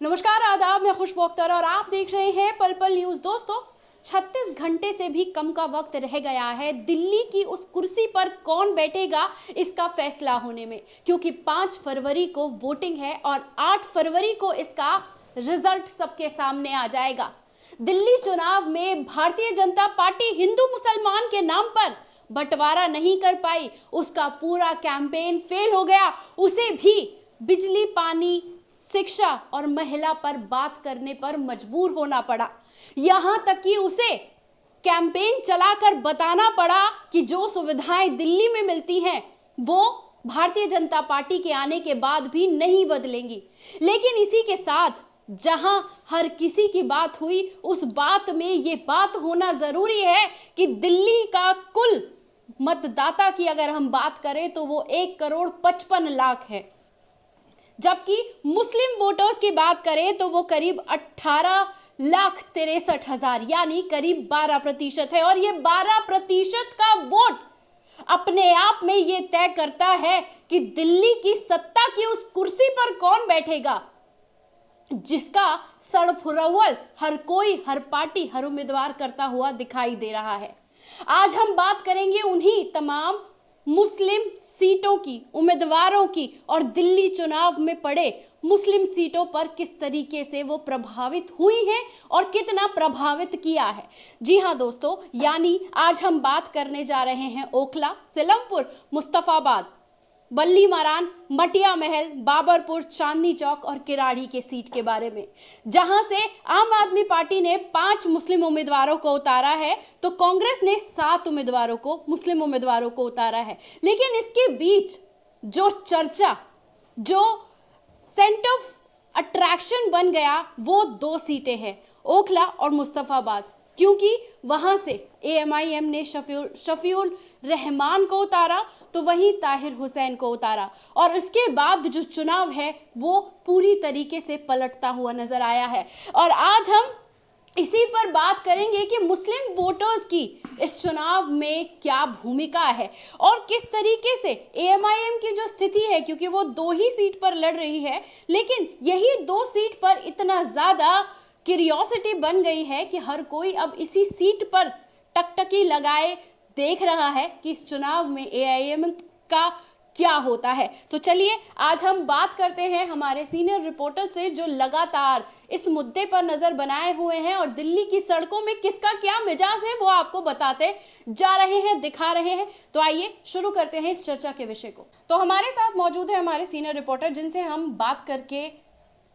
नमस्कार, आदाब। मैं खुशबू अख्तर और आप देख रहे हैं पल पल न्यूज। दोस्तों, 36 घंटे से भी कम का वक्त रह गया है दिल्ली की उस कुर्सी पर कौन बैठेगा इसका फैसला होने में, क्योंकि 5 फरवरी को वोटिंग है और 8 फरवरी को इसका रिजल्ट सबके सामने आ जाएगा। दिल्ली चुनाव में भारतीय जनता पार्टी हिंदू मुसलमान के नाम पर बंटवारा नहीं कर पाई, उसका पूरा कैंपेन फेल हो गया। उसे भी बिजली, पानी, शिक्षा और महिला पर बात करने पर मजबूर होना पड़ा। यहां तक कि उसे कैंपेन चलाकर बताना पड़ा कि जो सुविधाएं दिल्ली में मिलती हैं वो भारतीय जनता पार्टी के आने के बाद भी नहीं बदलेंगी। लेकिन इसी के साथ जहां हर किसी की बात हुई, उस बात में ये बात होना जरूरी है कि दिल्ली का कुल मतदाता की अगर हम बात करें तो वो 1,55,00,000 है, जबकि मुस्लिम वोटर्स की बात करें तो वो करीब 18,63,000 यानी करीब 12% है। और ये 12% का वोट अपने आप में ये तय करता है कि दिल्ली की सत्ता की उस कुर्सी पर कौन बैठेगा, जिसका सड़फुरवल हर कोई, हर पार्टी, हर उम्मीदवार करता हुआ दिखाई दे रहा है। आज हम बात करेंगे उन्हीं तमाम मुस्लिम सीटों की, उम्मीदवारों की, और दिल्ली चुनाव में पड़े मुस्लिम सीटों पर किस तरीके से वो प्रभावित हुई हैं और कितना प्रभावित किया है। जी हां दोस्तों, यानी आज हम बात करने जा रहे हैं ओखला, सिलमपुर, मुस्तफाबाद, बल्ली मरान, मटिया महल, बाबरपुर, चांदनी चौक और किराड़ी के सीट के बारे में, जहां से आम आदमी पार्टी ने 5 मुस्लिम उम्मीदवारों को उतारा है तो कांग्रेस ने 7 उम्मीदवारों को, मुस्लिम उम्मीदवारों को उतारा है। लेकिन इसके बीच जो चर्चा, जो सेंटर ऑफ अट्रैक्शन बन गया, वो 2 सीटें हैं, ओखला और मुस्तफाबाद, क्योंकि वहां से एएमआईएम ने शफीउल रहमान को उतारा तो वहीं ताहिर हुसैन को उतारा, और इसके बाद जो चुनाव है वो पूरी तरीके से पलटता हुआ नजर आया है। और आज हम इसी पर बात करेंगे कि मुस्लिम वोटर्स की इस चुनाव में क्या भूमिका है और किस तरीके से एएमआईएम की जो स्थिति है, क्योंकि वो 2 ही सीट पर लड़ रही है, लेकिन यही 2 सीट पर इतना ज्यादा क्यूरियोसिटी बन गई है कि हर कोई अब इसी सीट पर टकटकी लगाए देख रहा है कि इस चुनाव में एआईएम का क्या होता है। तो चलिए आज हम बात करते हैं हमारे सीनियर रिपोर्टर से, जो लगातार इस मुद्दे पर नजर बनाए हुए हैं और दिल्ली की सड़कों में किसका क्या मिजाज है वो आपको बताते जा रहे हैं, दिखा रहे हैं। तो आइए शुरू करते हैं इस चर्चा के विषय को। तो हमारे साथ मौजूद है हमारे सीनियर रिपोर्टर, जिनसे हम बात करके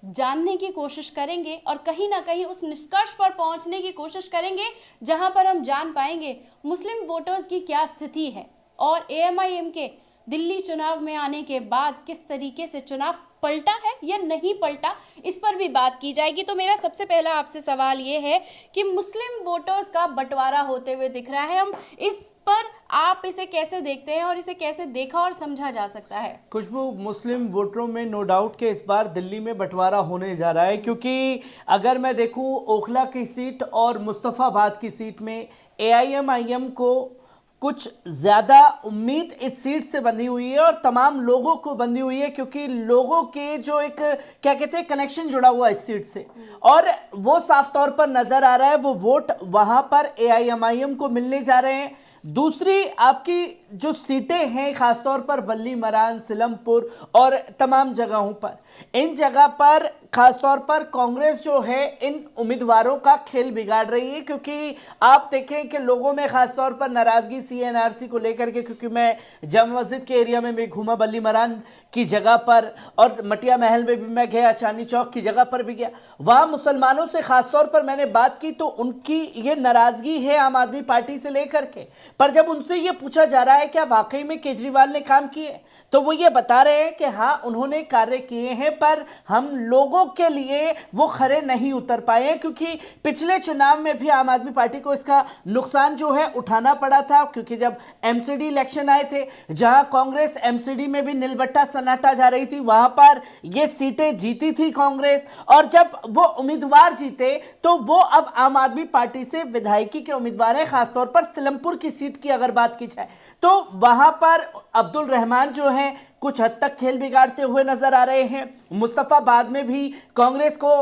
जानने की कोशिश करेंगे और कहीं ना कहीं उस निष्कर्ष पर पहुंचने की कोशिश करेंगे जहां पर हम जान पाएंगे मुस्लिम वोटर्स की क्या स्थिति है और एएमआईएम के दिल्ली चुनाव में आने के बाद किस तरीके से चुनाव पलटा है या नहीं पलटा, इस पर भी बात की जाएगी। तो मेरा सबसे पहला आपसे सवाल ये है कि मुस्लिम वोटर्स का बंटवारा होते हुए दिख रहा है, हम इस पर आप इसे कैसे देखते हैं और इसे कैसे देखा और समझा जा सकता है? खुशबू, मुस्लिम वोटरों में नो डाउट के इस बार दिल्ली में बंटवारा होने जा रहा है, क्योंकि अगर मैं देखूं ओखला की सीट और मुस्तफाबाद की सीट में एआईएमआईएम को कुछ ज़्यादा उम्मीद इस सीट से बंधी हुई है और तमाम लोगों को बंधी हुई है, क्योंकि लोगों के जो एक क्या कहते हैं कनेक्शन जुड़ा हुआ है इस सीट से, और वो साफ तौर पर नजर आ रहा है, वो वोट वहां पर एआईएमआईएम को मिलने जा रहे हैं। दूसरी आपकी जो सीटें हैं खासतौर पर बल्ली मरान, सिलमपुर और तमाम जगहों पर, इन जगह पर खासतौर पर कांग्रेस जो है इन उम्मीदवारों का खेल बिगाड़ रही है, क्योंकि आप देखें कि लोगों में खासतौर पर नाराजगी सीएनआरसी को लेकर के, क्योंकि मैं जामा मस्जिद के एरिया में भी घूमा, बल्ली मरान की जगह पर, और मटिया महल में भी मैं गया, चांदनी चौक की जगह पर भी गया, वहां मुसलमानों से खासतौर पर मैंने बात की तो उनकी ये नाराजगी है आम आदमी पार्टी से लेकर के। पर जब उनसे ये पूछा जा रहा है क्या वाकई में केजरीवाल ने काम किए, तो वो ये बता रहे हैं कि हाँ उन्होंने कार्य किए हैं, पर हम लोगों के लिए वो खरे नहीं उतर पाए हैं, क्योंकि पिछले चुनाव में भी आम आदमी पार्टी को इसका नुकसान जो है उठाना पड़ा था, क्योंकि जब एमसीडी इलेक्शन आए थे, जहां कांग्रेस एमसीडी में भी नीलबट्टा सन्नाटा जा रही थी, वहां पर ये सीटें जीती थी कांग्रेस, और जब वो उम्मीदवार जीते तो वो अब आम आदमी पार्टी से विधायकी के उम्मीदवार हैं। खासतौर पर सिलमपुर की सीट की अगर बात की जाए तो वहां पर अब्दुल रहमान जो हैं कुछ हद तक खेल बिगाड़ते हुए नजर आ रहे हैं। मुस्तफाबाद में भी कांग्रेस को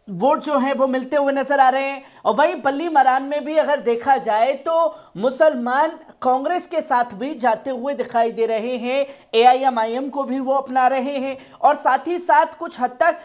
वोट जो है वो मिलते हुए नजर आ रहे हैं, और वहीं बल्ली मरान में भी अगर देखा जाए तो मुसलमान कांग्रेस के साथ भी जाते हुए दिखाई दे रहे हैं। एआईएमआईएम को भी वो अपना रहे हैं, और साथ ही साथ कुछ हद तक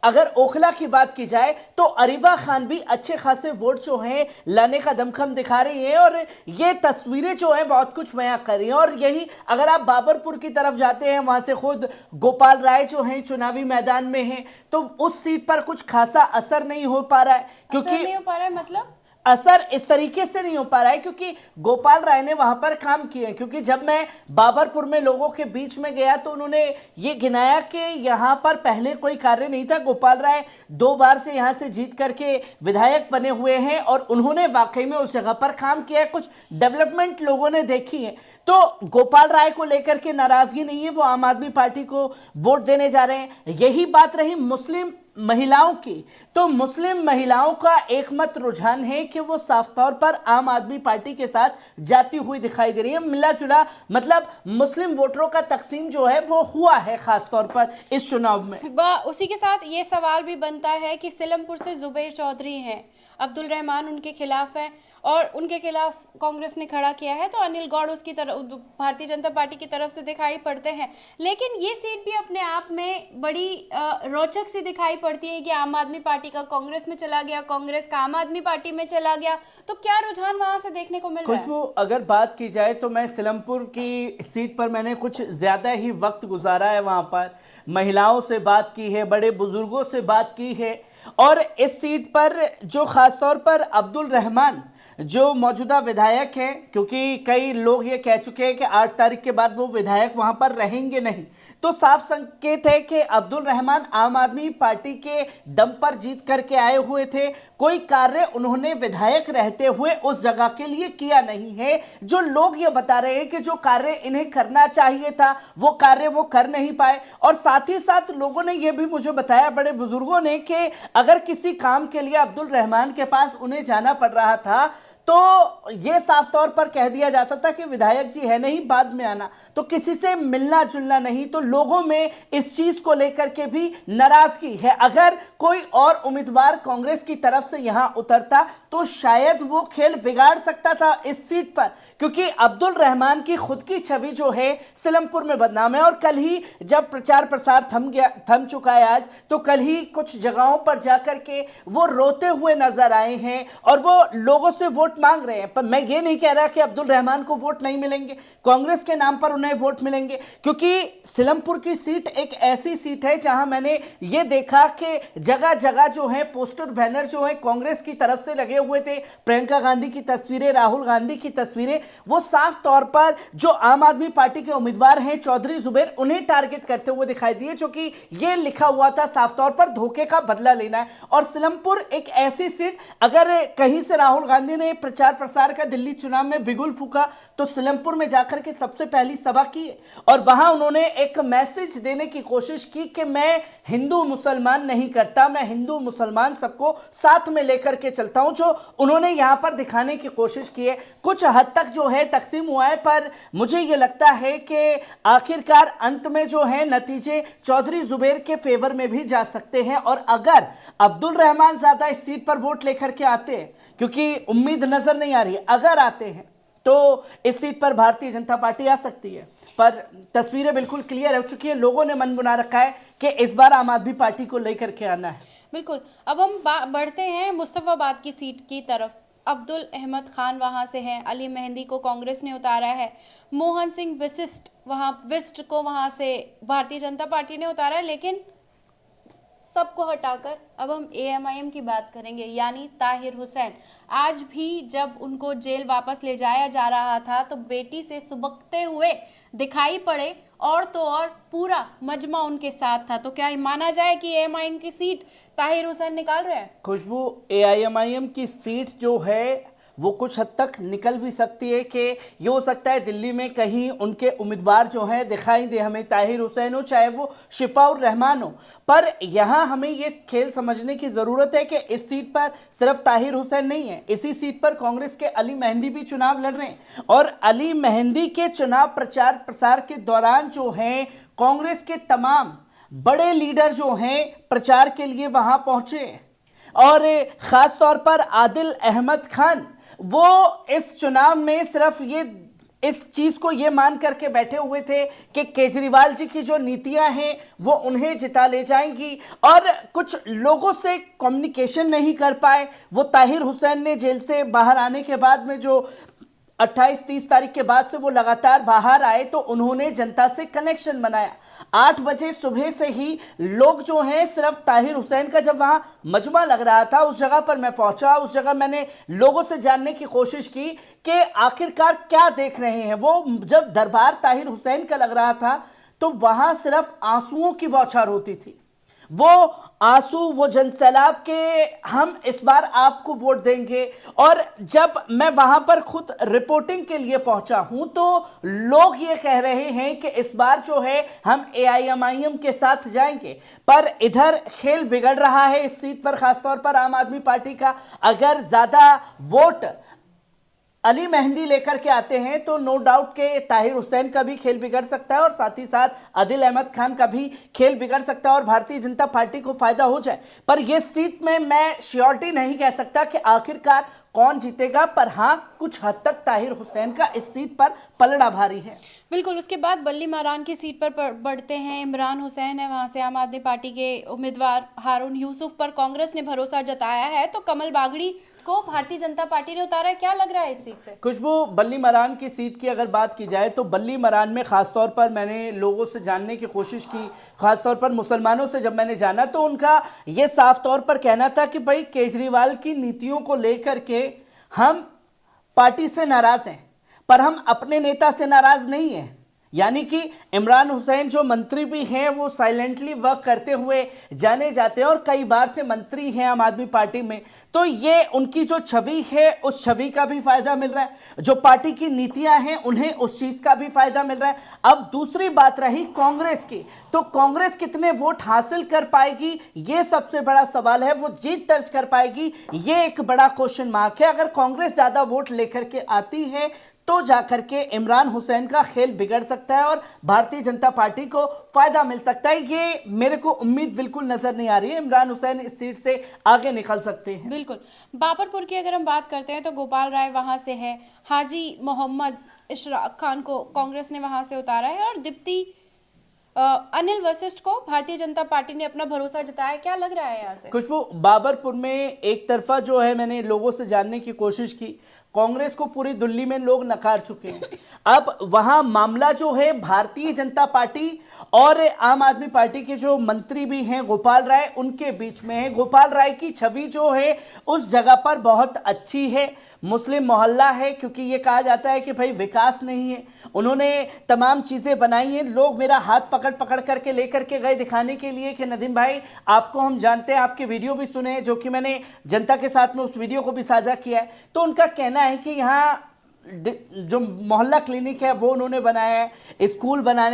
अगर ओखला की बात की जाए तो अरीबा खान भी अच्छे खासे वोट जो हैं लाने का दमखम दिखा रही हैं, और ये तस्वीरें जो हैं बहुत कुछ बयां कर रही हैं। और यही अगर आप बाबरपुर की तरफ जाते हैं, वहां से खुद गोपाल राय जो हैं चुनावी मैदान में हैं, तो उस सीट पर कुछ खासा असर नहीं हो पा रहा है, क्योंकि नहीं हो पा रहा है मतलब असर इस तरीके से नहीं हो पा रहा है क्योंकि गोपाल राय ने वहां पर काम किए। क्योंकि जब मैं बाबरपुर में लोगों के बीच में गया तो उन्होंने ये गिनाया कि यहां पर पहले कोई कार्य नहीं था। गोपाल राय 2 बार से यहां से जीत करके विधायक बने हुए हैं, और उन्होंने वाकई में उस जगह पर काम किया है, कुछ डेवलपमेंट लोगों ने देखी है। तो गोपाल राय को लेकर के नाराजगी नहीं है, वो आम आदमी पार्टी को वोट देने जा रहे हैं। यही बात रही मुस्लिम महिलाओं की, तो मुस्लिम महिलाओं का एकमत रुझान है कि वो साफ तौर पर आम आदमी पार्टी के साथ जाती हुई दिखाई दे रही है। मिला जुला मतलब मुस्लिम वोटरों का तकसीम जो है वो हुआ है खास तौर पर इस चुनाव में। उसी के साथ ये सवाल भी बनता है कि सिलमपुर से जुबैर चौधरी हैं, अब्दुल रहमान उनके खिलाफ है, और उनके खिलाफ कांग्रेस ने खड़ा किया है, तो अनिल गौड़ उसकी तरफ भारतीय जनता पार्टी की तरफ से दिखाई पड़ते हैं। लेकिन ये सीट भी अपने आप में बड़ी रोचक सी दिखाई पड़ती है कि आम आदमी पार्टी का कांग्रेस में चला गया, कांग्रेस का आम आदमी पार्टी में चला गया, तो क्या रुझान वहां से देखने को मिल रहा है? खुशबू, अगर बात की जाए तो मैं सिलमपुर की सीट पर मैंने कुछ ज्यादा ही वक्त गुजारा है, वहां पर महिलाओं से बात की है, बड़े बुजुर्गों से बात की है, और इस सीट पर जो खासतौर पर अब्दुल रहमान जो मौजूदा विधायक हैं, क्योंकि कई लोग ये कह चुके हैं कि 8 तारीख के बाद वो विधायक वहां पर रहेंगे नहीं, तो साफ संकेत है कि अब्दुल रहमान आम आदमी पार्टी के दम पर जीत करके आए हुए थे। कोई कार्य उन्होंने विधायक रहते हुए उस जगह के लिए किया नहीं है। जो लोग ये बता रहे हैं कि जो कार्य इन्हें करना चाहिए था वो कार्य वो कर नहीं पाए, और साथ ही साथ लोगों ने ये भी मुझे बताया, बड़े बुजुर्गों ने, कि अगर किसी काम के लिए अब्दुल रहमान के पास उन्हें जाना पड़ रहा था तो यह साफ तौर पर कह दिया जाता था कि विधायक जी है नहीं, बाद में आना, तो किसी से मिलना जुलना नहीं। तो लोगों में इस चीज को लेकर के भी नाराजगी है। अगर कोई और उम्मीदवार कांग्रेस की तरफ से यहां उतरता तो शायद वो खेल बिगाड़ सकता था इस सीट पर, क्योंकि अब्दुल रहमान की खुद की छवि जो है सिलमपुर में बदनाम है। और कल ही जब प्रचार प्रसार थम चुका है आज, तो कल ही कुछ जगहों पर जाकर के वो रोते हुए नजर आए हैं और वो लोगों से वोट मांग रहे हैं। पर मैं ये नहीं कह रहा कि अब्दुल रहमान को वोट नहीं मिलेंगे, कांग्रेस के नाम पर उन्हें वोट मिलेंगे, क्योंकि सिलमपुर की सीट एक ऐसी सीट है जहां मैंने ये देखा कि जगह जगह जो है पोस्टर बैनर जो है कांग्रेस की तरफ से लगे हुए थे, प्रियंका गांधी की तस्वीरें, राहुल गांधी की तस्वीरें, वो साफ तौर पर जो आम आदमी पार्टी के उम्मीदवार हैं चौधरी जुबैर, उन्हें टारगेट करते हुए दिखाई दिए, जो कि ये लिखा हुआ था साफ तौर पर धोखे का बदला लेना है। और सिलमपुर एक ऐसी सीट, अगर कहीं से राहुल गांधी ने प्रचार प्रसार का दिल्ली चुनाव में बिगुल फूका तो सिलमपुर में जाकर के सबसे पहली सभा की, और वहां उन्होंने एक मैसेज देने की कोशिश की कि मैं हिंदू मुसलमान नहीं करता, मैं हिंदू मुसलमान सबको साथ में लेकर के चलता हूं, जो उन्होंने यहां पर दिखाने की कोशिश की है। कुछ हद तक जो है तकसीम हुआ है, पर मुझे यह लगता है कि आखिरकार अंत में जो है नतीजे चौधरी जुबैर के फेवर में भी जा सकते हैं। और अगर अब्दुल रहमान ज्यादा इस सीट पर वोट लेकर के आते हैं, क्योंकि उम्मीद नजर नहीं आ रही है, अगर आते हैं तो इस सीट पर भारतीय जनता पार्टी आ सकती है। पर तस्वीरें बिल्कुल क्लियर हो चुकी है, लोगों ने मन बना रखा है कि इस बार आम आदमी पार्टी को लेकर के आना है। बिल्कुल। अब हम बढ़ते हैं मुस्तफाबाद की सीट की तरफ। अब्दुल अहमद खान वहां से हैं, अली मेहंदी को कांग्रेस ने उतारा है, मोहन सिंह विस्ट को वहां से भारतीय जनता पार्टी ने उतारा है। लेकिन सबको हटाकर अब हम एएमआईएम की बात करेंगे, यानी ताहिर हुसैन। आज भी जब उनको जेल वापस ले जाया जा रहा था तो बेटी से सुबकते हुए दिखाई पड़े, और तो और पूरा मजमा उनके साथ था। तो क्या माना जाए कि एएमआईएम की सीट ताहिर हुसैन निकाल रहे हैं? खुशबू, एआईएमआईएम की सीट जो है वो कुछ हद तक निकल भी सकती है कि ये हो सकता है दिल्ली में कहीं उनके उम्मीदवार जो हैं दिखाई दे हमें, ताहिर हुसैन हो चाहे वो शिफाउर रहमान हो। पर यहाँ हमें ये खेल समझने की ज़रूरत है कि इस सीट पर सिर्फ ताहिर हुसैन नहीं है, इसी सीट पर कांग्रेस के अली मेहंदी भी चुनाव लड़ रहे हैं। और अली मेहंदी के चुनाव प्रचार प्रसार के दौरान जो हैं कांग्रेस के तमाम बड़े लीडर जो हैं प्रचार के लिए वहां पहुंचे हैं। और ख़ास तौर पर आदिल अहमद खान वो इस चुनाव में सिर्फ ये इस चीज़ को ये मान करके बैठे हुए थे कि केजरीवाल जी की जो नीतियां हैं वो उन्हें जिता ले जाएंगी, और कुछ लोगों से कम्युनिकेशन नहीं कर पाए। वो ताहिर हुसैन ने जेल से बाहर आने के बाद में जो 28-30 तारीख के बाद से वो लगातार बाहर आए तो उन्होंने जनता से कनेक्शन बनाया। 8 बजे सुबह से ही लोग जो हैं सिर्फ ताहिर हुसैन का जब वहां मजमा लग रहा था उस जगह पर मैं पहुंचा, उस जगह मैंने लोगों से जानने की कोशिश की कि आखिरकार क्या देख रहे हैं। वो जब दरबार ताहिर हुसैन का लग रहा था तो वहां सिर्फ आंसुओं की बौछार होती थी। वो आंसू, वो जनसैलाब के हम इस बार आपको वोट देंगे। और जब मैं वहां पर खुद रिपोर्टिंग के लिए पहुंचा हूं तो लोग ये कह रहे हैं कि इस बार जो है हम AIMIM के साथ जाएंगे। पर इधर खेल बिगड़ रहा है इस सीट पर, खासतौर पर आम आदमी पार्टी का। अगर ज्यादा वोट अली मेहंदी लेकर के आते हैं तो नो डाउट के ताहिर हुसैन का भी खेल बिगड़ सकता है और साथ ही साथ आदिल अहमद खान का भी खेल बिगड़ सकता है और भारतीय जनता पार्टी को फायदा हो जाए। पर यह सीट में मैं श्योरिटी नहीं कह सकता कि आखिरकार कौन जीतेगा, पर हाँ कुछ हद तक ताहिर हुसैन का इस सीट पर पलड़ा भारी है। बिल्कुल। उसके बाद बल्ली मारान की सीट पर बढ़ते हैं। इमरान हुसैन है वहां से, आम आदमी पार्टी के उम्मीदवार हारून यूसुफ पर कांग्रेस ने भरोसा जताया है, तो कमल बागड़ी को भारतीय जनता पार्टी ने उतारा है। क्या लग रहा है इस सीट से? खुशबू, बल्ली मरान की सीट की अगर बात की जाए तो बल्ली मरान में खासतौर पर मैंने लोगों से जानने की कोशिश की, खासतौर पर मुसलमानों से जब मैंने जाना तो उनका ये साफ तौर पर कहना था कि भाई केजरीवाल की नीतियों को लेकर के हम पार्टी से नाराज हैं, पर हम अपने नेता से नाराज नहीं हैं। यानी कि इमरान हुसैन जो मंत्री भी हैं वो साइलेंटली वर्क करते हुए जाने जाते हैं और कई बार से मंत्री हैं आम आदमी पार्टी में, तो ये उनकी जो छवि है उस छवि का भी फायदा मिल रहा है, जो पार्टी की नीतियां हैं उन्हें उस चीज का भी फायदा मिल रहा है। अब दूसरी बात रही कांग्रेस की, तो कांग्रेस कितने वोट हासिल कर पाएगी ये सबसे बड़ा सवाल है। वो जीत दर्ज कर पाएगी ये एक बड़ा क्वेश्चन मार्क है। अगर कांग्रेस ज्यादा वोट लेकर के आती है तो जाकर के इमरान हुसैन का खेल बिगड़ सकता है और भारतीय जनता पार्टी को फायदा मिल सकता है। ये मेरे को उम्मीद बिल्कुल नजर नहीं आ रही है, इमरान हुसैन इस सीट से आगे निकल सकते हैं। बिल्कुल। बाबरपुर की अगर हम बात करते हैं तो गोपाल राय वहां से है, हाजी मोहम्मद इशराक खान को कांग्रेस ने वहां से उतारा है और दीप्ति अनिल वशिष्ठ को भारतीय जनता पार्टी ने अपना भरोसा जताया। क्या लग रहा है यहाँ से? खुशबू, बाबरपुर में एक तरफा जो है मैंने लोगों से जानने की कोशिश की, कांग्रेस को पूरी दिल्ली में लोग नकार चुके हैं। अब वहां मामला जो है भारतीय जनता पार्टी और आम आदमी पार्टी के जो मंत्री भी हैं गोपाल राय उनके बीच में है। गोपाल राय की छवि जो है उस जगह पर बहुत अच्छी है, मुस्लिम मोहल्ला है, क्योंकि ये कहा जाता है कि भाई विकास नहीं है, उन्होंने तमाम चीज़ें बनाई हैं। लोग मेरा हाथ पकड़ पकड़ करके लेकर के गए दिखाने के लिए कि नदीम भाई आपको हम जानते हैं, आपके वीडियो भी सुने, जो कि मैंने जनता के साथ में उस वीडियो को भी साझा किया है। तो उनका कहना है कि यहाँ जो मोहल्ला क्लिनिक है वो उन्होंने बनाया है, स्कूल बनाए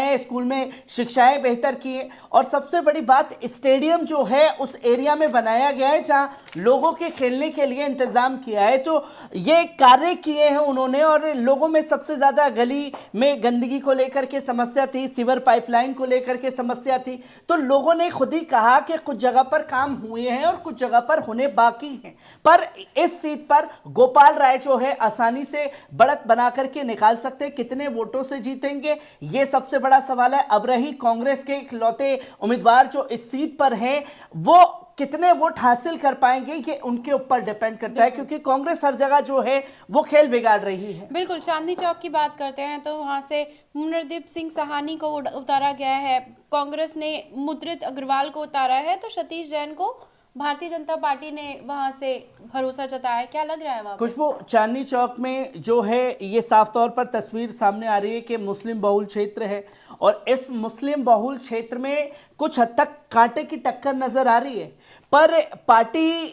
हैं, स्कूल में शिक्षाएं बेहतर की है, और सबसे बड़ी बात स्टेडियम जो है उस एरिया में बनाया गया है जहां लोगों के खेलने के लिए इंतजाम किया है। तो ये कार्य किए हैं उन्होंने। और लोगों में सबसे ज़्यादा गली में गंदगी को लेकर के समस्या थी, सीवर पाइपलाइन को लेकर के समस्या थी, तो लोगों ने खुद ही कहा कि कुछ जगह पर काम हुए हैं और कुछ जगह पर होने बाकी हैं। पर इस सीट पर गोपाल राय जो है आसानी से बढ़त बना करके निकाल सकते हैं। कितने वोटों से जीतेंगे ये सबसे बड़ा सवाल है। अब रही कांग्रेस के इकलौते उम्मीदवार जो इस सीट पर हैं वो कितने वोट हासिल कर पाएंगे ये उनके ऊपर डिपेंड करता है, क्योंकि कांग्रेस हर जगह जो है वो खेल बिगाड़ रही है। बिल्कुल। चांदनी चौक की बात करते हैं तो वहां से मुनरदीप सिंह सहानी को उतारा गया है, कांग्रेस ने मुद्रित अग्रवाल को उतारा है, तो सतीश जैन को भारतीय जनता पार्टी ने वहां से भरोसा जताया है। क्या लग रहा है वहां? खुशबू, चांदनी चौक में जो है ये साफ तौर पर तस्वीर सामने आ रही है कि मुस्लिम बहुल क्षेत्र है और इस मुस्लिम बहुल क्षेत्र में कुछ हद तक कांटे की टक्कर नजर आ रही है। पर पार्टी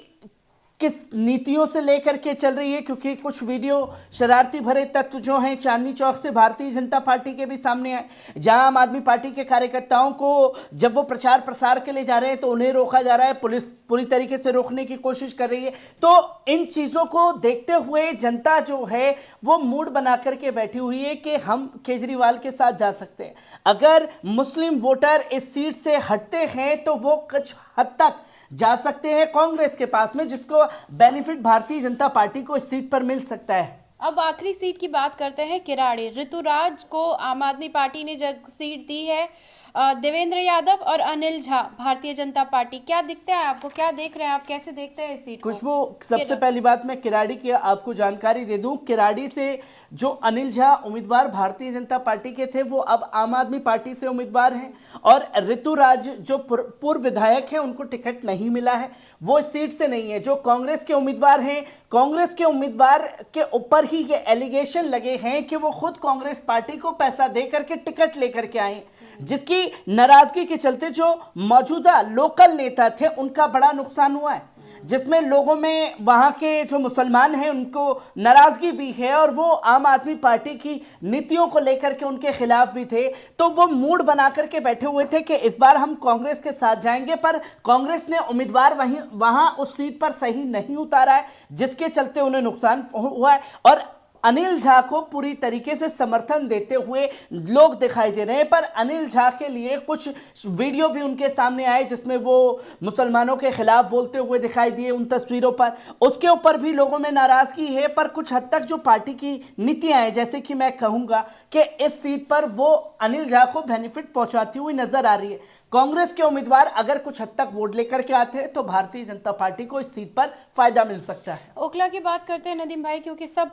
किस नीतियों से लेकर के चल रही है, क्योंकि कुछ वीडियो शरारती भरे तत्व जो हैं चांदनी चौक से भारतीय जनता पार्टी के भी सामने आए, जहां आम आदमी पार्टी के कार्यकर्ताओं को जब वो प्रचार प्रसार के लिए जा रहे हैं तो उन्हें रोका जा रहा है, पुलिस पूरी तरीके से रोकने की कोशिश कर रही है। तो इन चीज़ों को देखते हुए जनता जो है वो मूड बना करके बैठी हुई है कि हम केजरीवाल के साथ जा सकते हैं। अगर मुस्लिम वोटर इस सीट से हटते हैं तो वो कुछ हद तक जा सकते हैं कांग्रेस के पास में, जिसको बेनिफिट भारतीय जनता पार्टी को इस सीट पर मिल सकता है। अब आखिरी सीट की बात करते हैं। किराड़ी ऋतुराज को आम आदमी पार्टी ने जब सीट दी है, देवेंद्र यादव और अनिल झा भारतीय जनता पार्टी, क्या दिखता है आपको, क्या देख रहे हैं आप, कैसे देखते हैं इस सीट को? खुशबू, सबसे पहली बात मैं किराड़ी की आपको जानकारी दे दूं। किराड़ी से जो अनिल झा उम्मीदवार भारतीय जनता पार्टी के थे वो अब आम आदमी पार्टी से उम्मीदवार हैं, और ऋतुराज जो पूर्व विधायक हैं उनको टिकट नहीं मिला है, वो इस सीट से नहीं है। जो कांग्रेस के उम्मीदवार हैं, कांग्रेस के उम्मीदवार के ऊपर ही ये एलिगेशन लगे हैं कि वो खुद कांग्रेस पार्टी को पैसा दे करके टिकट लेकर के आए, जिसकी नाराजगी के चलते जो मौजूदा लोकल नेता थे उनका बड़ा नुकसान हुआ है, जिसमें लोगों में वहां के जो मुसलमान हैं उनको नाराजगी भी है, और वो आम आदमी पार्टी की नीतियों को लेकर के उनके खिलाफ भी थे। तो वो मूड बना करके बैठे हुए थे कि इस बार हम कांग्रेस के साथ जाएंगे, पर कांग्रेस ने उम्मीदवार वहां उस सीट पर सही नहीं उतारा है, जिसके चलते उन्हें नुकसान हुआ है। और अनिल झा को पूरी तरीके से समर्थन देते हुए लोग दिखाई दे रहे हैं, पर अनिल झा के लिए कुछ वीडियो भी उनके सामने आए जिसमें वो मुसलमानों के खिलाफ बोलते हुए दिखाई दिए उन तस्वीरों पर, उसके ऊपर भी लोगों में नाराजगी है। पर कुछ हद तक जो पार्टी की नीतियां हैं, जैसे कि मैं कहूंगा कि इस सीट पर वो अनिल झा को बेनिफिट पहुंचाती हुई नजर आ रही है। कांग्रेस के उम्मीदवार अगर कुछ हद तक वोट लेकर के आते हैं तो भारतीय जनता पार्टी को इस सीट पर फायदा मिल सकता है। ओखला की बात करते हैं नदीम भाई, क्योंकि सब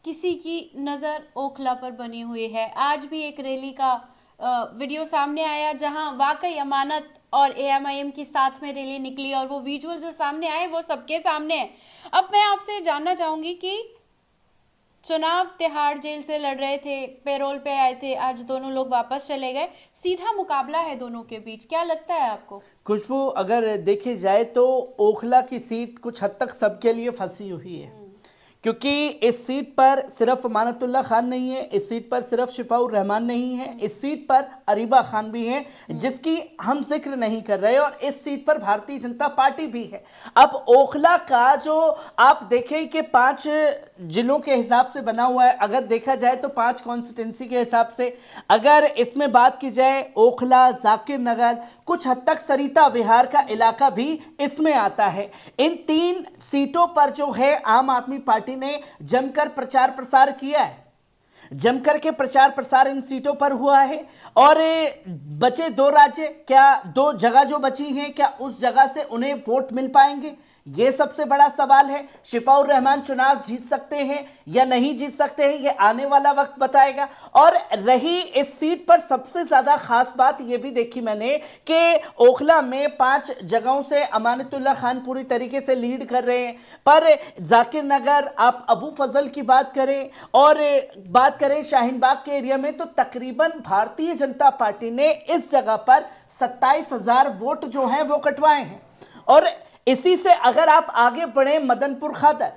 किसी की नज़र ओखला पर बनी हुई है। आज भी एक रैली का वीडियो सामने आया जहां वाकई अमानत और एएमआईएम की साथ में रैली निकली, और वो विजुअल जो सामने आए वो सबके सामने है। अब मैं आपसे जानना चाहूंगी कि चुनाव तिहाड़ जेल से लड़ रहे थे, पैरोल पे आए थे, आज दोनों लोग वापस चले गए, सीधा मुकाबला है दोनों के बीच, क्या लगता है आपको? खुशबू, अगर देखी जाए तो ओखला की सीट कुछ हद तक सबके लिए फंसी हुई है, क्योंकि इस सीट पर सिर्फ अमानतुल्लाह खान नहीं है, इस सीट पर सिर्फ शिफाउर रहमान नहीं है, इस सीट पर अरीबा खान भी है जिसकी हम जिक्र नहीं कर रहे, और इस सीट पर भारतीय जनता पार्टी भी है। अब ओखला का जो आप देखें कि 5 जिलों के हिसाब से बना हुआ है, अगर देखा जाए तो 5 कॉन्स्टिट्यूंसी के हिसाब से, अगर इसमें बात की जाए ओखला, जाकिर नगर, कुछ हद तक सरिता विहार का इलाका भी इसमें आता है। इन 3 सीटों पर जो है आम आदमी पार्टी ने जमकर प्रचार प्रसार किया है, जमकर के प्रचार प्रसार इन सीटों पर हुआ है। और बचे 2 राज्य, क्या 2 जगह जो बची हैं, क्या उस जगह से उन्हें वोट मिल पाएंगे, ये सबसे बड़ा सवाल है। शिफाउर रहमान चुनाव जीत सकते हैं या नहीं जीत सकते हैं, ये आने वाला वक्त बताएगा। और रही इस सीट पर सबसे ज्यादा खास बात ये भी देखी मैंने कि ओखला में 5 जगहों से अमानतुल्लाह खान पूरी तरीके से लीड कर रहे हैं, पर जाकिर नगर, आप अबू फजल की बात करें और बात करें शाहीन बाग के एरिया में, तो तकरीबन भारतीय जनता पार्टी ने इस जगह पर 27,000 वोट जो हैं वो कटवाए हैं। और इसी से अगर आप आगे बढ़े मदनपुर खादर,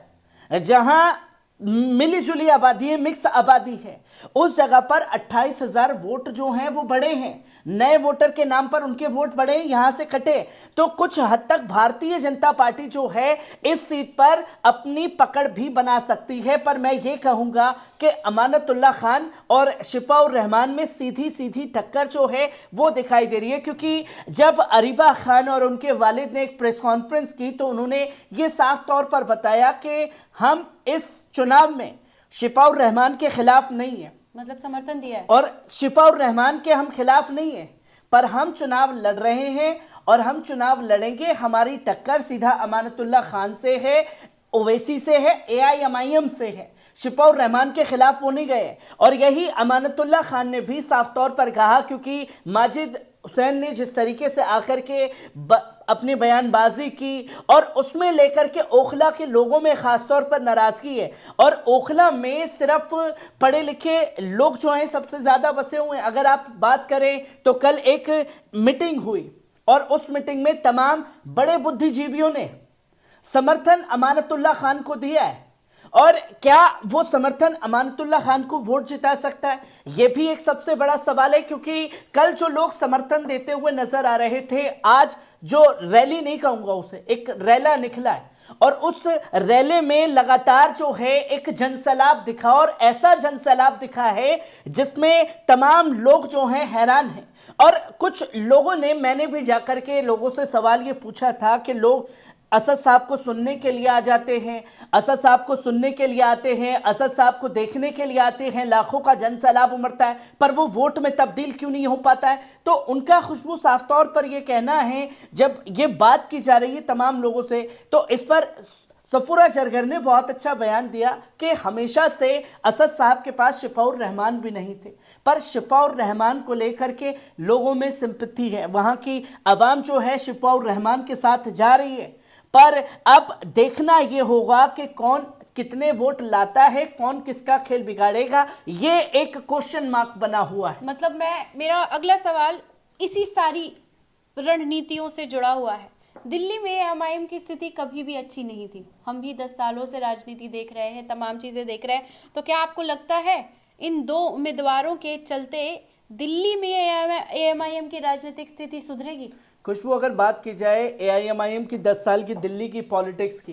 जहां मिली जुली आबादी है, मिक्स आबादी है, उस जगह पर 28,000 वोट जो हैं वो बढ़े हैं, नए वोटर के नाम पर उनके वोट बढ़े, यहां से कटे। तो कुछ हद तक भारतीय जनता पार्टी जो है इस सीट पर अपनी पकड़ भी बना सकती है। पर मैं ये कहूंगा कि अमानतुल्लाह खान और शिफाउर रहमान में सीधी सीधी टक्कर जो है वो दिखाई दे रही है, क्योंकि जब अरीबा खान और उनके वालिद ने एक प्रेस कॉन्फ्रेंस की तो उन्होंने ये साफ तौर पर बताया कि हम इस चुनाव में शिफाउर रहमान के खिलाफ नहीं है, मतलब समर्थन दिया है, और शिफाउर रहमान के हम खिलाफ नहीं है, पर हम चुनाव लड़ रहे हैं और हम चुनाव लड़ेंगे। हमारी टक्कर सीधा अमानतुल्लाह खान से है, ओवैसी से है, एआईएमआईएम से है, शिफाउर रहमान के खिलाफ वो नहीं गए। और यही अमानतुल्लाह खान ने भी साफ तौर पर कहा, क्योंकि माजिद हुसैन ने जिस तरीके से आकर के अपनी बयानबाजी की और उसमें लेकर के ओखला के लोगों में खासतौर पर नाराजगी है, और ओखला में सिर्फ पढ़े लिखे लोग जो हैं सबसे ज्यादा बसे हुए हैं। अगर आप बात करें तो कल एक मीटिंग हुई और उस मीटिंग में तमाम बड़े बुद्धिजीवियों ने समर्थन अमानतुल्लाह खान को दिया है, और क्या वो समर्थन अमानतुल्लाह खान को वोट जिता सकता है? ये भी एक सबसे बड़ा सवाल है, क्योंकि कल जो लोग समर्थन देते हुए नजर आ रहे थे, आज जो रैली नहीं कहूंगा उसे, एक रैला निकला है, और उस रैले में लगातार जो है एक जनसैलाब दिखा, और ऐसा जनसैलाब दिखा है जिसमें तमाम लोग जो हैं हैरान हैं। और कुछ लोगों ने, मैंने भी जाकर के लोगों से सवाल ये पूछा था कि लोग असद साहब को सुनने के लिए आ जाते हैं, असद साहब को सुनने के लिए आते हैं, असद साहब को देखने के लिए आते हैं, लाखों का जनसैलाब उमड़ता है, पर वो वोट में तब्दील क्यों नहीं हो पाता है? तो उनका खुशबू साफ तौर पर ये कहना है, जब ये बात की जा रही है तमाम लोगों से, तो इस पर सफूरा जरगर ने बहुत अच्छा बयान दिया कि हमेशा से असद साहब के पास शिफाउर रहमान भी नहीं थे, पर शिफाउर रहमान को लेकर के लोगों में सिंपैथी है, वहां की आवाम जो है शिफाउर रहमान के साथ जा रही है। पर अब देखना यह होगा कि कौन कितने वोट लाता है, कौन किसका खेल बिगाड़ेगा, ये एक क्वेश्चन मार्क बना हुआ है। मतलब मेरा अगला सवाल इसी सारी रणनीतियों से जुड़ा हुआ है। दिल्ली में एमआईएम की स्थिति कभी भी अच्छी नहीं थी, हम भी 10 सालों से राजनीति देख रहे हैं, तमाम चीजें देख रहे हैं, तो क्या आपको लगता है इन 2 उम्मीदवारों के चलते दिल्ली में एएमआईएम की राजनीतिक स्थिति सुधरेगी? खुशबू, अगर बात की जाए एआईएमआईएम की 10 साल की दिल्ली की पॉलिटिक्स की,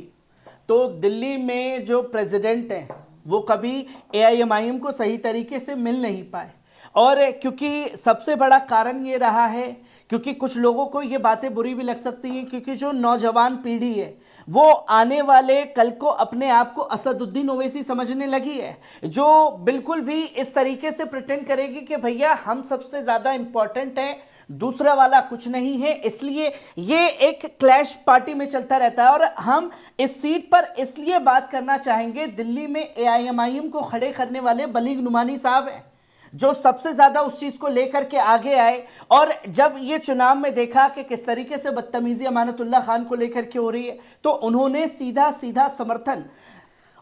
तो दिल्ली में जो प्रेसिडेंट हैं वो कभी एआईएमआईएम को सही तरीके से मिल नहीं पाए, और क्योंकि सबसे बड़ा कारण ये रहा है, क्योंकि कुछ लोगों को ये बातें बुरी भी लग सकती हैं, क्योंकि जो नौजवान पीढ़ी है वो आने वाले कल को अपने आप को असदुद्दीन ओवैसी समझने लगी है, जो बिल्कुल भी इस तरीके से प्रिटेंड करेगी कि भैया हम सबसे ज़्यादा इम्पॉर्टेंट हैं, दूसरा वाला कुछ नहीं है। इसलिए ये एक क्लैश पार्टी में चलता रहता है, और हम इस सीट पर इसलिए बात करना चाहेंगे, दिल्ली में एआईएमआईएम को खड़े करने वाले बलीग नुमानी साहब हैं, जो सबसे ज्यादा उस चीज को लेकर के आगे आए, और जब ये चुनाव में देखा कि किस तरीके से बदतमीजी अमानतुल्लाह खान को लेकर के हो रही है, तो उन्होंने सीधा सीधा समर्थन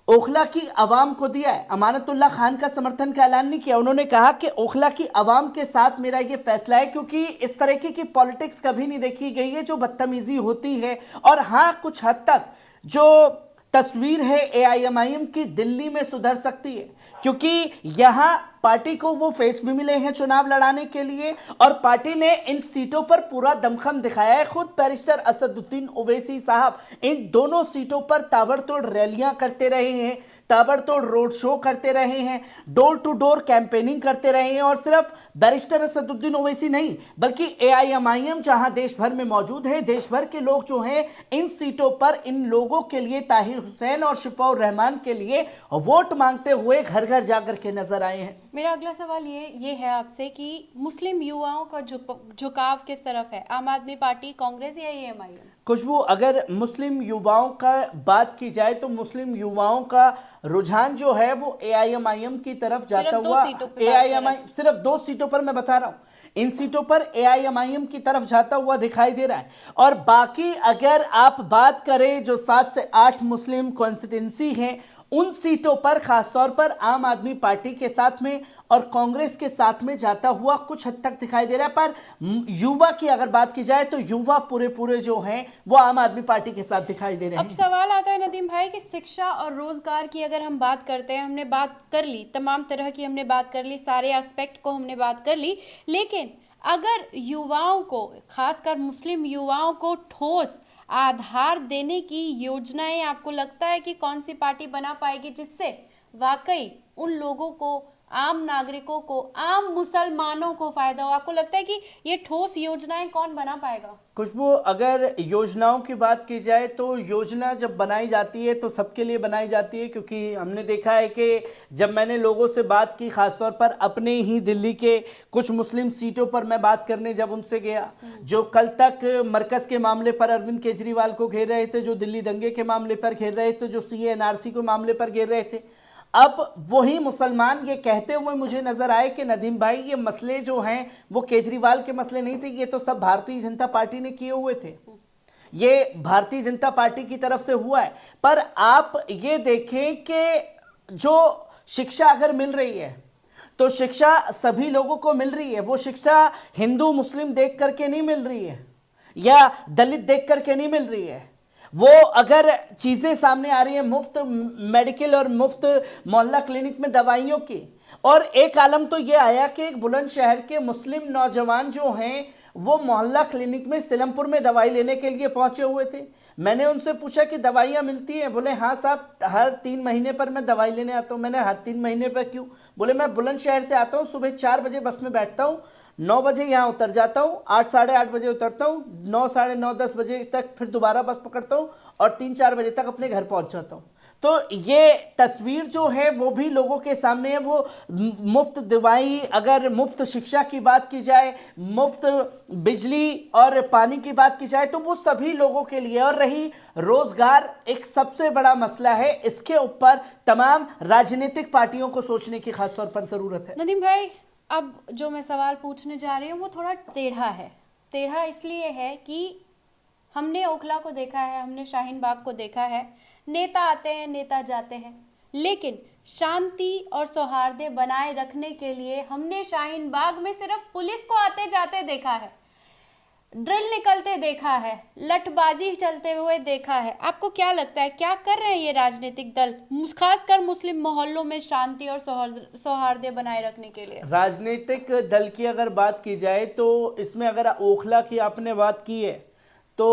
ओखला की आवाम को दिया है। अमानतुल्लाह खान का समर्थन का ऐलान नहीं किया, उन्होंने कहा कि ओखला की आवाम के साथ मेरा ये फैसला है, क्योंकि इस तरीके की पॉलिटिक्स कभी नहीं देखी गई है जो बदतमीजी होती है। और हाँ, कुछ हद तक जो तस्वीर है एआईएमआईएम की दिल्ली में सुधर सकती है, क्योंकि यहाँ पार्टी को वो फेस भी मिले हैं चुनाव लड़ाने के लिए, और पार्टी ने इन सीटों पर पूरा दमखम दिखाया है। खुद बैरिस्टर असदुद्दीन ओवैसी साहब इन दोनों सीटों पर ताबड़तोड़ रैलियां करते रहे हैं, ताबड़तोड़ रोड शो करते रहे हैं, डोर टू डोर कैंपेनिंग करते रहे हैं, और सिर्फ बैरिस्टर असदुद्दीन ओवैसी नहीं बल्कि एआईएमआईएम जहां देश भर में मौजूद है, देश भर के लोग जो हैं इन सीटों पर इन लोगों के लिए, ताहिर हुसैन और शिफाउर रहमान के लिए वोट मांगते हुए घर घर जाकर के नजर आए हैं। मेरा अगला सवाल ये है आपसे कि मुस्लिम युवाओं का झुकाव किस तरफ है, आम आदमी पार्टी, कांग्रेस या एएमआईएम? खुशबू, अगर मुस्लिम युवाओं का बात की जाए तो मुस्लिम युवाओं का रुझान जो है वो एआईएमआईएम की तरफ जाता हुआ, एआईएमआईएम सिर्फ 2 सीटों पर मैं बता रहा हूं, इन सीटों पर एआईएमआईएम की तरफ जाता हुआ दिखाई दे रहा है। और बाकी अगर आप बात करें जो 7 से 8 मुस्लिम कॉन्स्टिट्यूंसी हैं, उन सीटों पर खासतौर पर आम आदमी पार्टी के साथ में और कांग्रेस के साथ में जाता हुआ कुछ हद तक दिखाई दे रहा है। पर युवा की अगर बात की जाए तो युवा पूरे जो हैं वो आम आदमी पार्टी के साथ दिखाई दे रहे हैं। अब सवाल आता है नदीम भाई कि शिक्षा और रोजगार की अगर हम बात करते हैं, हमने बात कर ली, तमाम तरह की हमने बात कर ली, सारे एस्पेक्ट को हमने बात कर ली, लेकिन अगर युवाओं को, खासकर मुस्लिम युवाओं को ठोस आधार देने की योजनाएं आपको लगता है कि कौन सी पार्टी बना पाएगी जिससे वाकई उन लोगों को, आम नागरिकों को, आम मुसलमानों को फायदा हो? आपको लगता है कि ये ठोस योजनाएं कौन बना पाएगा? खुशबू, अगर योजनाओं की बात की जाए तो योजना जब बनाई जाती है तो सबके लिए बनाई जाती है, क्योंकि हमने देखा है कि जब मैंने लोगों से बात की, खासतौर पर अपने ही दिल्ली के कुछ मुस्लिम सीटों पर मैं बात करने जब उनसे गया, जो कल तक मरकज़ के मामले पर अरविंद केजरीवाल को घेर रहे थे, जो दिल्ली दंगे के मामले पर घेर रहे थे, जो सीएनआरसी के मामले पर घेर रहे थे, अब वही मुसलमान ये कहते हुए मुझे नजर आए कि नदीम भाई, ये मसले जो हैं वो केजरीवाल के मसले नहीं थे, ये तो सब भारतीय जनता पार्टी ने किए हुए थे, ये भारतीय जनता पार्टी की तरफ से हुआ है। पर आप ये देखें कि जो शिक्षा अगर मिल रही है तो शिक्षा सभी लोगों को मिल रही है, वो शिक्षा हिंदू मुस्लिम देख करके नहीं मिल रही है या दलित देख करके नहीं मिल रही है, वो अगर चीजें सामने आ रही हैं मुफ्त मेडिकल और मुफ्त मोहल्ला क्लिनिक में दवाइयों की, और एक आलम तो ये आया कि एक बुलंदशहर के मुस्लिम नौजवान जो हैं वो मोहल्ला क्लिनिक में सिलमपुर में दवाई लेने के लिए पहुंचे हुए थे। मैंने उनसे पूछा कि दवाइयाँ मिलती हैं? बोले हाँ साहब, हर 3 महीने पर मैं दवाई लेने आता हूँ। मैंने हर 3 महीने पर क्यों? बोले मैं बुलंदशहर से आता हूँ, सुबह 4 बजे बस में बैठता हूँ, 9 बजे यहाँ उतर जाता हूँ, 8 साढ़े 8 बजे उतरता हूँ, 9 साढ़े 9 10 बजे तक फिर दोबारा बस पकड़ता हूँ और 3-4 बजे तक अपने घर पहुँच जाता हूँ। तो ये तस्वीर जो है वो भी लोगों के सामने है। वो मुफ्त दवाई, अगर मुफ्त शिक्षा की बात की जाए, मुफ्त बिजली और पानी की बात की जाए, तो वो सभी लोगों के लिए। और रही रोजगार, एक सबसे बड़ा मसला है, इसके ऊपर तमाम राजनीतिक पार्टियों को सोचने की खासतौर पर जरूरत है। नदीम भाई, अब जो मैं सवाल पूछने जा रही हूँ वो थोड़ा टेढ़ा है। टेढ़ा इसलिए है कि हमने ओखला को देखा है, हमने शाहीन बाग को देखा है, नेता आते हैं, नेता जाते हैं, लेकिन शांति और सौहार्द बनाए रखने के लिए हमने शाहीन बाग में सिर्फ पुलिस को आते जाते देखा है, ड्रिल निकलते देखा है, लठबाजी चलते हुए देखा है। आपको क्या लगता है क्या कर रहे हैं ये राजनीतिक दल, खासकर मुस्लिम मोहल्लों में शांति और सौहार्द बनाए रखने के लिए? राजनीतिक दल की अगर बात की जाए तो इसमें अगर ओखला की आपने बात की है, तो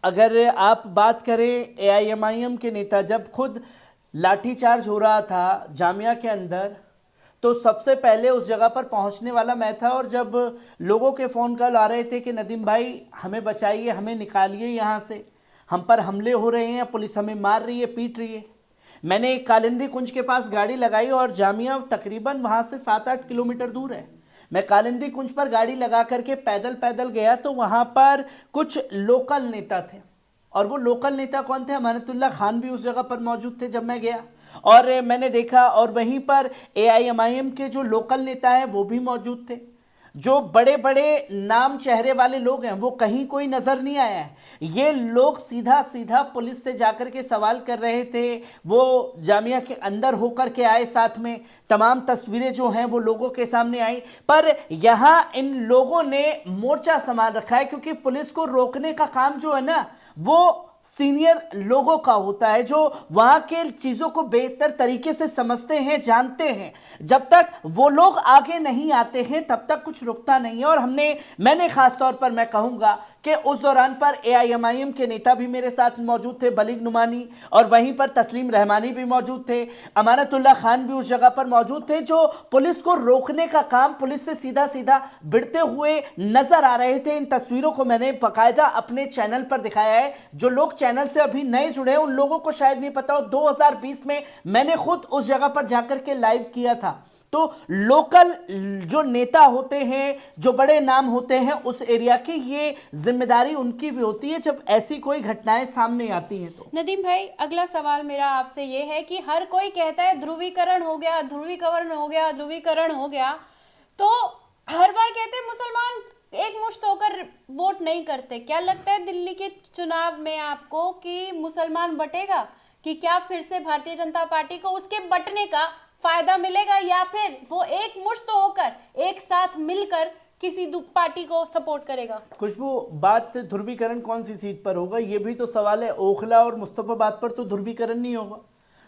अगर आप बात करें एआईएमआईएम के नेता, जब खुद लाठीचार्ज हो रहा था जामिया के अंदर, तो सबसे पहले उस जगह पर पहुंचने वाला मैं था। और जब लोगों के फ़ोन कॉल आ रहे थे कि नदीम भाई हमें बचाइए, हमें निकालिए यहाँ से, हम पर हमले हो रहे हैं, पुलिस हमें मार रही है, पीट रही है, मैंने एक कालिंदी कुंज के पास गाड़ी लगाई और जामिया तकरीबन वहाँ से 7-8 किलोमीटर दूर है। मैं कालिंदी कुंज पर गाड़ी लगा करके पैदल पैदल गया तो वहाँ पर कुछ लोकल नेता थे, और वो लोकल नेता कौन थे? अमानतुल्लाह खान भी उस जगह पर मौजूद थे जब मैं गया, और मैंने देखा। और वहीं पर एआईएमआईएम के जो लोकल नेता हैं वो भी मौजूद थे। जो बड़े बड़े नाम चेहरे वाले लोग हैं वो कहीं कोई नजर नहीं आया है। ये लोग सीधा सीधा पुलिस से जाकर के सवाल कर रहे थे, वो जामिया के अंदर होकर के आए, साथ में तमाम तस्वीरें जो हैं वो लोगों के सामने आई। पर यहाँ इन लोगों ने मोर्चा संभाल रखा है, क्योंकि पुलिस को रोकने का काम जो है ना वो सीनियर लोगों का होता है, जो वहां के चीजों को बेहतर तरीके से समझते हैं, जानते हैं। जब तक वो लोग आगे नहीं आते हैं तब तक कुछ रुकता नहीं है। और मैंने खास तौर पर मैं कहूंगा कि उस दौरान पर एआईएमआईएम के नेता भी मेरे साथ मौजूद थे, बलीग नुमानी, और वहीं पर तस्लीम रहमानी भी मौजूद थे, अमानतुल्लाह खान भी उस जगह पर मौजूद थे, जो पुलिस को रोकने का काम पुलिस से सीधा सीधा भिड़ते हुए नजर आ रहे थे। इन तस्वीरों को मैंने बाकायदा अपने चैनल पर दिखाया है। जो लोग चैनल से अभी नए जुड़े हैं उन लोगों को शायद नहीं पता हो, 2020 में मैंने खुद उस जगह पर जाकर के लाइव किया था। तो लोकल जो नेता होते हैं, जो बड़े नाम होते हैं उस एरिया की, ये जिम्मेदारी उनकी भी होती है जब ऐसी कोई घटनाएं सामने आती हैं। तो नदीम भाई, अगला सवाल मेरा आपसे ये है कि हर कोई कहता है ध्रुवीकरण हो गया, ध्रुवीकरण हो गया, ध्रुवीकरण हो गया, तो हर बार कहते हैं मुसलमान एक मुश्त होकर वोट नहीं करते। क्या लगता है दिल्ली के चुनाव में आपको कि मुसलमान बटेगा, कि क्या फिर से भारतीय जनता पार्टी को उसके बटने का फायदा मिलेगा, या फिर वो एक मुश्त होकर एक साथ मिलकर किसी पार्टी को सपोर्ट करेगा? खुशबू, बात ध्रुवीकरण कौन सी सीट पर होगा ये भी तो सवाल है। ओखला और मुस्तफाबाद पर तो ध्रुवीकरण नहीं होगा।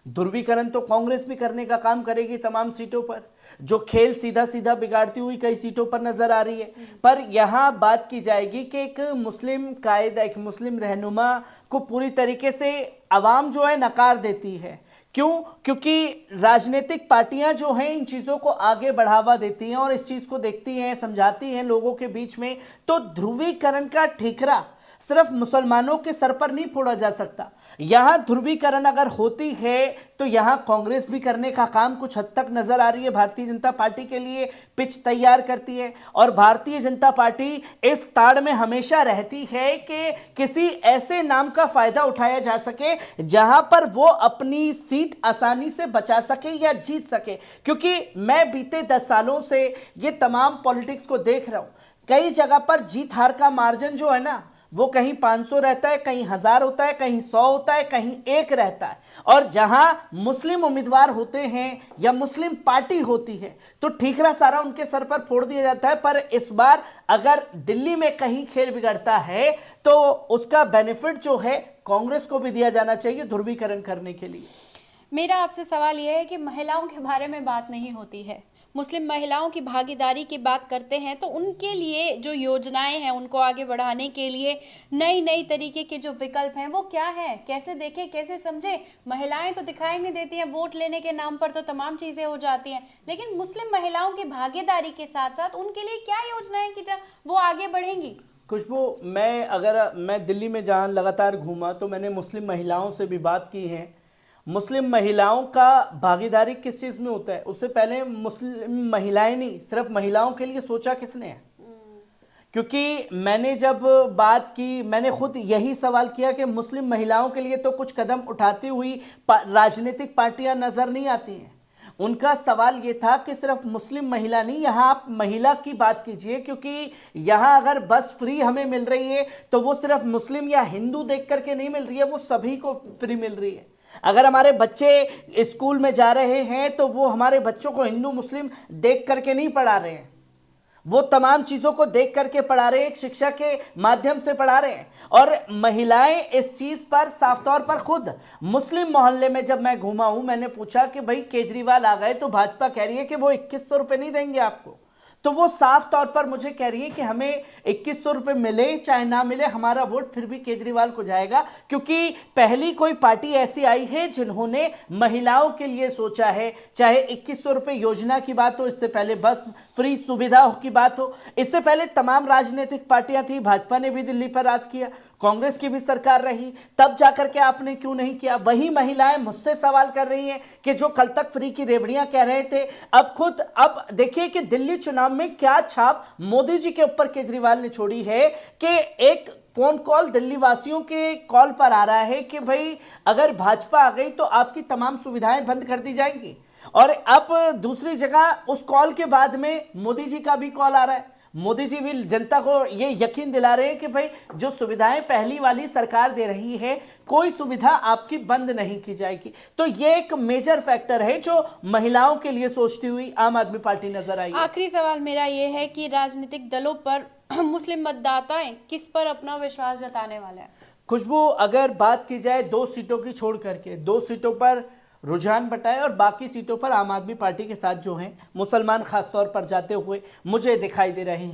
ध्रुवीकरण तो कांग्रेस भी करने का काम करेगी तमाम सीटों पर, जो खेल सीधा सीधा बिगाड़ती हुई कई सीटों पर नजर आ रही है। पर यहाँ बात की जाएगी कि एक मुस्लिम कायदा, एक मुस्लिम रहनुमा को पूरी तरीके से अवाम जो है नकार देती है। क्यों? क्योंकि राजनीतिक पार्टियां जो हैं इन चीज़ों को आगे बढ़ावा देती हैं और इस चीज़ को देखती हैं, समझाती हैं लोगों के बीच में। तो ध्रुवीकरण का ठीकरा सिर्फ मुसलमानों के सर पर नहीं फोड़ा जा सकता। यहाँ ध्रुवीकरण अगर होती है तो यहाँ कांग्रेस भी करने का काम कुछ हद तक नजर आ रही है, भारतीय जनता पार्टी के लिए पिच तैयार करती है। और भारतीय जनता पार्टी इस ताड़ में हमेशा रहती है कि किसी ऐसे नाम का फायदा उठाया जा सके जहां पर वो अपनी सीट आसानी से बचा सके या जीत सके। क्योंकि मैं बीते 10 सालों से ये तमाम पॉलिटिक्स को देख रहा हूं, कई जगह पर जीत हार का मार्जिन जो है ना वो कहीं 500 रहता है, कहीं 1000 होता है, कहीं 100 होता है, कहीं 1 रहता है। और जहां मुस्लिम उम्मीदवार होते हैं या मुस्लिम पार्टी होती है तो ठीकरा सारा उनके सर पर फोड़ दिया जाता है। पर इस बार अगर दिल्ली में कहीं खेल बिगड़ता है तो उसका बेनिफिट जो है कांग्रेस को भी दिया जाना चाहिए ध्रुवीकरण करने के लिए। मेरा आपसे सवाल यह है कि महिलाओं के बारे में बात नहीं होती है, मुस्लिम महिलाओं की भागीदारी की बात करते हैं तो उनके लिए जो योजनाएं हैं उनको आगे बढ़ाने के लिए नई नई तरीके के जो विकल्प हैं वो क्या है, कैसे देखें, कैसे समझे। महिलाएं तो दिखाई नहीं देती हैं, वोट लेने के नाम पर तो तमाम चीजें हो जाती हैं, लेकिन मुस्लिम महिलाओं की भागीदारी के साथ साथ उनके लिए क्या योजनाएं कि वो आगे बढ़ेंगी। खुशबू, मैं दिल्ली में जहाँ लगातार घूमा तो मैंने मुस्लिम महिलाओं से भी बात की है। मुस्लिम महिलाओं का भागीदारी किस चीज़ में होता है, उससे पहले मुस्लिम महिलाएं नहीं, सिर्फ महिलाओं के लिए सोचा किसने है? क्योंकि मैंने जब बात की, मैंने खुद यही सवाल किया कि मुस्लिम महिलाओं के लिए तो कुछ कदम उठाती हुई राजनीतिक पार्टियां नजर नहीं आती हैं। उनका सवाल ये था कि सिर्फ मुस्लिम महिला नहीं, यहाँ आप महिला की बात कीजिए, क्योंकि यहाँ अगर बस फ्री हमें मिल रही है तो वो सिर्फ मुस्लिम या हिंदू देख करके नहीं मिल रही है, वो सभी को फ्री मिल रही है। अगर हमारे बच्चे स्कूल में जा रहे हैं तो वो हमारे बच्चों को हिंदू मुस्लिम देख करके नहीं पढ़ा रहे हैं, वो तमाम चीज़ों को देख करके पढ़ा रहे हैं, एक शिक्षा के माध्यम से पढ़ा रहे हैं। और महिलाएं इस चीज़ पर साफ तौर पर, खुद मुस्लिम मोहल्ले में जब मैं घूमा हूं, मैंने पूछा कि भाई केजरीवाल आ गए तो भाजपा कह रही है कि वो 2100 रुपये नहीं देंगे आपको, तो वो साफ तौर पर मुझे कह रही है कि हमें 2100 रुपये मिले चाहे ना मिले, हमारा वोट फिर भी केजरीवाल को जाएगा। क्योंकि पहली कोई पार्टी ऐसी आई है जिन्होंने महिलाओं के लिए सोचा है, चाहे 2100 रुपये योजना की बात हो, इससे पहले बस फ्री सुविधा की बात हो, इससे पहले तमाम राजनीतिक पार्टियां थी, भाजपा ने भी दिल्ली पर राज किया, कांग्रेस की भी सरकार रही, तब जाकर के आपने क्यों नहीं किया? वही महिलाएं मुझसे सवाल कर रही हैं कि जो कल तक फ्री की रेवड़ियां कह रहे थे, अब देखिए कि दिल्ली चुनाव में क्या छाप मोदी जी के ऊपर केजरीवाल ने छोड़ी है कि एक फोन कॉल दिल्ली वासियों के कॉल पर आ रहा है कि भाई अगर भाजपा आ गई तो आपकी तमाम सुविधाएं बंद कर दी जाएंगी। और अब दूसरी जगह उस कॉल के बाद में मोदी जी का भी कॉल आ रहा है, मोदी जी भी जनता को ये यकीन दिला रहे हैं कि भाई जो सुविधाएं पहली वाली सरकार दे रही है, कोई सुविधा आपकी बंद नहीं की जाएगी। तो ये एक मेजर फैक्टर है जो महिलाओं के लिए सोचती हुई आम आदमी पार्टी नजर आई। आखिरी सवाल मेरा ये है कि राजनीतिक दलों पर मुस्लिम मतदाताएं किस पर अपना विश्वास जताने वाले हैं? खुशबू, अगर बात की जाए 2 सीटों की छोड़ करके, 2 सीटों पर रुझान बटाए और बाकी सीटों पर आम आदमी पार्टी के साथ जो हैं मुसलमान खासतौर पर जाते हुए मुझे दिखाई दे रहे हैं।